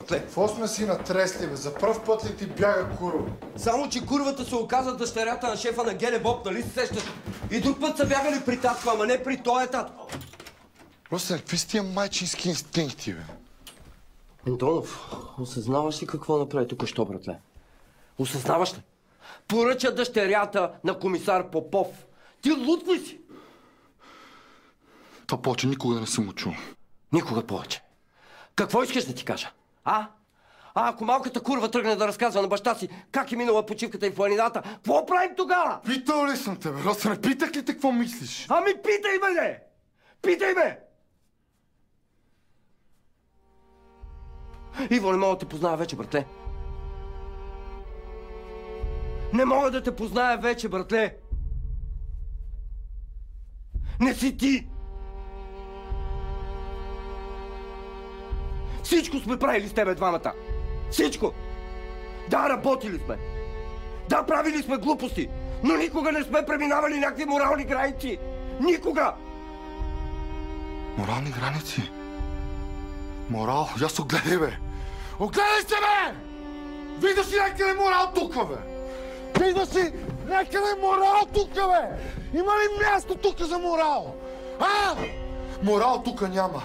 Какво сме си натресли, бе? За пръв път ли ти бяга курва? Само, че курвата се оказа дъщерята на шефа на Геле Боб, нали се сещате? И друг път са бягали при татко, ама не при тоя татко. Росен, какви са тия майчински инстинкти, бе? Антонов, осъзнаваш ли какво направи тук що, братле? Осъзнаваш ли? Поръча дъщерята на комисар Попов. Ти луд ли си? Това повече никога да не съм учил. Никога повече. Какво искаш да ти кажа? Ако малката курва тръгне да разказва на баща си как е минала почивката и в планината, какво правим тогава? Питал ли съм те, бе, Росене? Питах ли те какво мислиш? Ами питай ме, не! Питай ме! Иво, не мога да те позная вече, братле. Не мога да те позная вече, братле. Не си ти! Всичко сме правили с тебе двамата. Всичко! Да, работили сме. Да, правили сме глупости. Но никога не сме преминавали някакви морални граници. Никога! Морални граници? Морал? Я се огледай, бе! Огледай се, бе! Виждаш ли някъде морал тук, бе? Виждаш ли някъде морал тук, бе? Има ли място тук за морал? Морал тук няма.